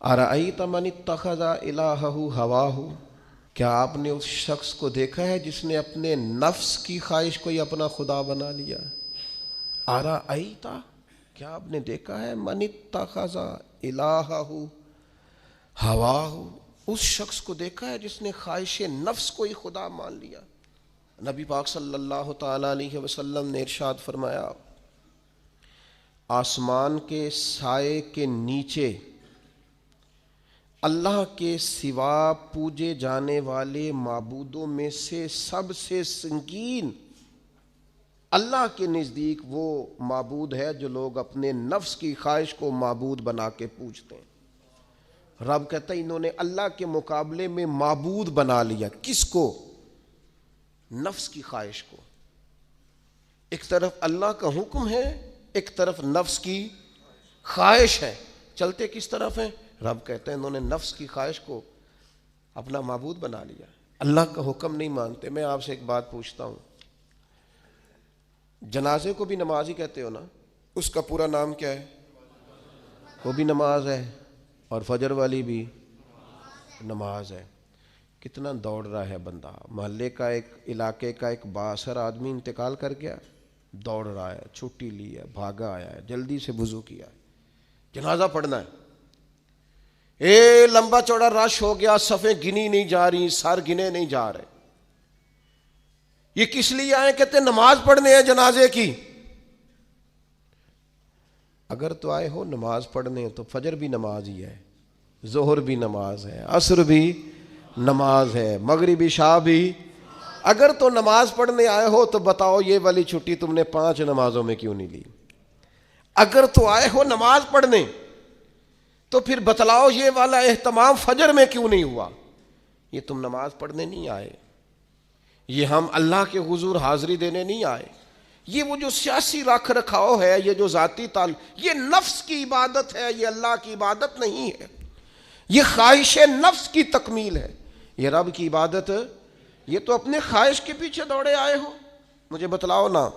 ارأیت من اتخذ الہہ ہواہ، کیا آپ نے اس شخص کو دیکھا ہے جس نے اپنے نفس کی خواہش کو ہی اپنا خدا بنا لیا؟ ارأیت، کیا آپ نے دیکھا ہے من اتخذ الہہ ہواہ، اس شخص کو دیکھا ہے جس نے خواہش نفس کو ہی خدا مان لیا؟ نبی پاک صلی اللہ تعالی علیہ وسلم نے ارشاد فرمایا، آسمان کے سائے کے نیچے اللہ کے سوا پوجے جانے والے معبودوں میں سے سب سے سنگین اللہ کے نزدیک وہ معبود ہے جو لوگ اپنے نفس کی خواہش کو معبود بنا کے پوجتے ہیں۔ رب کہتا ہے انہوں نے اللہ کے مقابلے میں معبود بنا لیا۔ کس کو؟ نفس کی خواہش کو۔ ایک طرف اللہ کا حکم ہے، ایک طرف نفس کی خواہش ہے، چلتے کس طرف ہیں؟ رب کہتا ہے انہوں نے نفس کی خواہش کو اپنا معبود بنا لیا، اللہ کا حکم نہیں مانتے۔ میں آپ سے ایک بات پوچھتا ہوں، جنازے کو بھی نماز ہی کہتے ہو نا؟ اس کا پورا نام کیا ہے؟ وہ بھی نماز ہے، اور فجر والی بھی نماز ہے۔ کتنا دوڑ رہا ہے بندہ، محلے کا ایک علاقے کا ایک بااثر آدمی انتقال کر گیا، دوڑ رہا ہے، چھٹی لی ہے، بھاگا آیا ہے، جلدی سے وضو کیا ہے، جنازہ پڑھنا ہے، لمبا چوڑا رش ہو گیا، صفیں گنی نہیں جا رہی، سر گنے نہیں جا رہے۔ یہ کس لیے آئے؟ کہتے ہیں نماز پڑھنے ہیں جنازے کی۔ اگر تو آئے ہو نماز پڑھنے تو فجر بھی نماز ہی ہے، ظہر بھی نماز ہے، عصر بھی نماز ہے، مغرب عشاء بھی۔ اگر تو نماز پڑھنے آئے ہو تو بتاؤ یہ والی چھٹی تم نے 5 نمازوں میں کیوں نہیں لی؟ اگر تو آئے ہو نماز پڑھنے تو پھر بتلاؤ یہ والا اہتمام فجر میں کیوں نہیں ہوا؟ یہ تم نماز پڑھنے نہیں آئے، یہ ہم اللہ کے حضور حاضری دینے نہیں آئے۔ یہ وہ جو سیاسی رکھ رکھاؤ ہے، یہ جو ذاتی یہ نفس کی عبادت ہے، یہ اللہ کی عبادت نہیں ہے، یہ خواہش نفس کی تکمیل ہے۔ یہ رب کی عبادت، یہ تو اپنے خواہش کے پیچھے دوڑے آئے ہو، مجھے بتلاؤ نا۔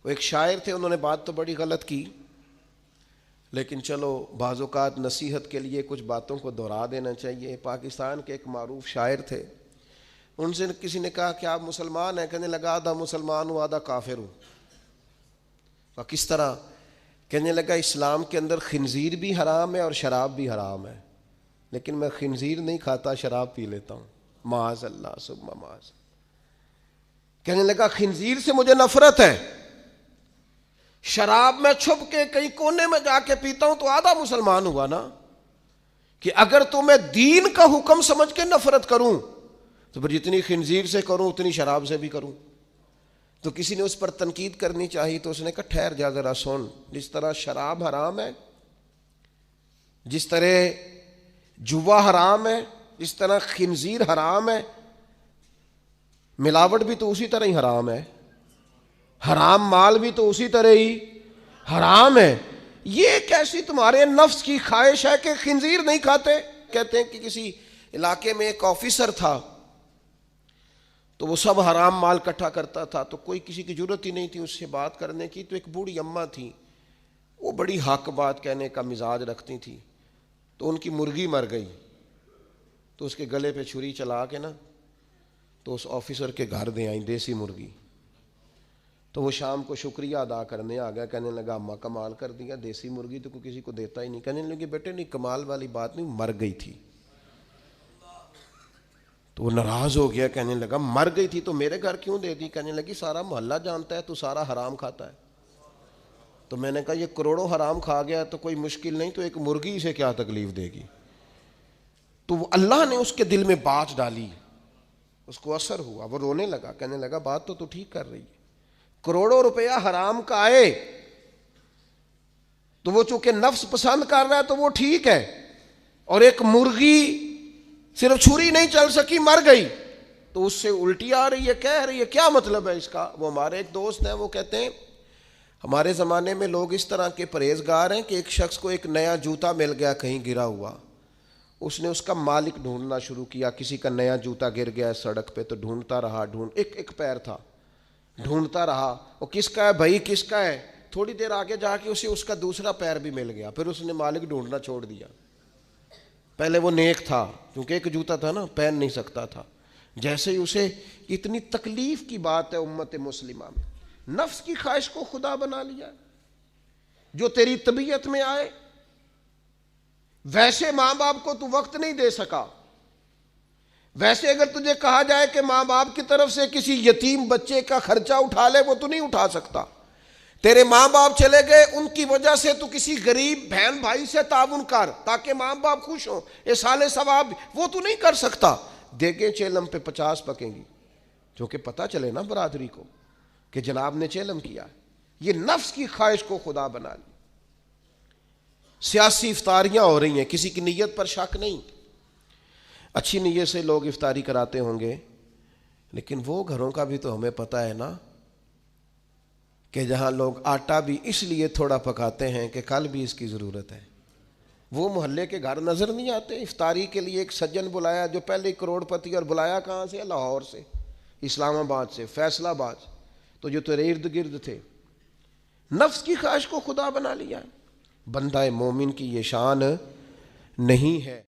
وہ ایک شاعر تھے، انہوں نے بات تو بڑی غلط کی، لیکن چلو بعض اوقات نصیحت کے لیے کچھ باتوں کو دہرا دینا چاہیے۔ پاکستان کے ایک معروف شاعر تھے، ان سے کسی نے کہا کہ آپ مسلمان ہیں؟ کہنے لگا آدھا مسلمان ہوں آدھا کافر ہوں۔ اور کس طرح؟ کہنے لگا اسلام کے اندر خنزیر بھی حرام ہے اور شراب بھی حرام ہے، لیکن میں خنزیر نہیں کھاتا، شراب پی لیتا ہوں، معاذ اللہ ثم معاذ۔ کہنے لگا خنزیر سے مجھے نفرت ہے، شراب میں چھپ کے کہیں کونے میں جا کے پیتا ہوں، تو آدھا مسلمان ہوا نا۔ کہ اگر تو میں دین کا حکم سمجھ کے نفرت کروں تو پھر جتنی خنزیر سے کروں اتنی شراب سے بھی کروں۔ تو کسی نے اس پر تنقید کرنی چاہیے تو اس نے کہا ٹھہر جا ذرا سن، جس طرح شراب حرام ہے، جس طرح جوا حرام ہے، جس طرح خنزیر حرام ہے، ملاوٹ بھی تو اسی طرح ہی حرام ہے، حرام مال بھی تو اسی طرح ہی حرام ہے۔ یہ کیسی تمہارے نفس کی خواہش ہے کہ خنزیر نہیں کھاتے؟ کہتے ہیں کہ کسی علاقے میں ایک آفیسر تھا، تو وہ سب حرام مال اکٹھا کرتا تھا، تو کوئی کسی کی ضرورت ہی نہیں تھی اس سے بات کرنے کی۔ تو ایک بوڑھی اماں تھی، وہ بڑی حق بات کہنے کا مزاج رکھتی تھی، تو ان کی مرغی مر گئی، تو اس کے گلے پہ چھری چلا کے نا تو اس آفیسر کے گھر دے آئیں دیسی مرغی۔ تو وہ شام کو شکریہ ادا کرنے آ گیا، کہنے لگا اماں کمال کر دیا، دیسی مرغی تو کوئی کسی کو دیتا ہی نہیں۔ کہنے لگے بیٹے نہیں، کمال والی بات نہیں، مر گئی تھی۔ تو وہ ناراض ہو گیا، کہنے لگا مر گئی تھی تو میرے گھر کیوں دے دی؟ کہنے لگی سارا محلہ جانتا ہے تو سارا حرام کھاتا ہے۔ تو میں نے کہا یہ کروڑوں حرام کھا گیا تو کوئی مشکل نہیں، تو ایک مرغی سے کیا تکلیف دے گی؟ تو وہ اللہ نے اس کے دل میں بات ڈالی، اس کو اثر ہوا، وہ رونے لگا، کہنے لگا بات تو ٹھیک کر رہی ہے، کروڑوں روپیہ حرام کا آئے تو وہ چونکہ نفس پسند کر رہا ہے تو وہ ٹھیک ہے، اور ایک مرغی صرف چھری نہیں چل سکی مر گئی تو اس سے الٹی آ رہی ہے، کہہ رہی ہے کیا مطلب ہے اس کا؟ وہ ہمارے ایک دوست ہیں، وہ کہتے ہیں ہمارے زمانے میں لوگ اس طرح کے پرہیزگار ہیں کہ ایک شخص کو ایک نیا جوتا مل گیا کہیں گرا ہوا، اس نے اس کا مالک ڈھونڈنا شروع کیا، کسی کا نیا جوتا گر گیا سڑک پہ تو ڈھونڈتا رہا، ایک پیر تھا، ڈھونڈتا رہا، وہ کس کا ہے بھائی کس کا ہے؟ تھوڑی دیر آگے جا کے اسے اس کا دوسرا پیر بھی مل گیا، پھر اس نے مالک ڈھونڈنا چھوڑ دیا۔ پہلے وہ نیک تھا، کیونکہ ایک جوتا تھا نا، پہن نہیں سکتا تھا۔ جیسے ہی اسے اتنی تکلیف کی بات ہے امت مسلمہ میں، نفس کی خواہش کو خدا بنا لیا، جو تیری طبیعت میں آئے ویسے ماں باپ کو تو وقت نہیں دے سکا، ویسے اگر تجھے کہا جائے کہ ماں باپ کی طرف سے کسی یتیم بچے کا خرچہ اٹھا لے، وہ تو نہیں اٹھا سکتا۔ تیرے ماں باپ چلے گئے، ان کی وجہ سے تو کسی غریب بہن بھائی سے تعاون کر تاکہ ماں باپ خوش ہوں، ایصال ثواب، وہ تو نہیں کر سکتا۔ دیکھیں چیلم پہ 50 پکیں گی، جو کہ پتہ چلے نا برادری کو کہ جناب نے چیلم کیا۔ یہ نفس کی خواہش کو خدا بنا لی۔ سیاسی افطاریاں ہو رہی ہیں، کسی کی نیت پر شک نہیں، اچھی نیت سے لوگ افطاری کراتے ہوں گے، لیکن وہ گھروں کا بھی تو ہمیں پتہ ہے نا کہ جہاں لوگ آٹا بھی اس لیے تھوڑا پکاتے ہیں کہ کل بھی اس کی ضرورت ہے۔ وہ محلے کے گھر نظر نہیں آتے؟ افطاری کے لیے ایک سجن بلایا جو پہلے کروڑ پتی، اور بلایا کہاں سے؟ لاہور سے، اسلام آباد سے، فیصل آباد، تو جو تیرے ارد گرد تھے۔ نفس کی خواہش کو خدا بنا لیا۔ بندہ مومن کی یہ شان نہیں ہے۔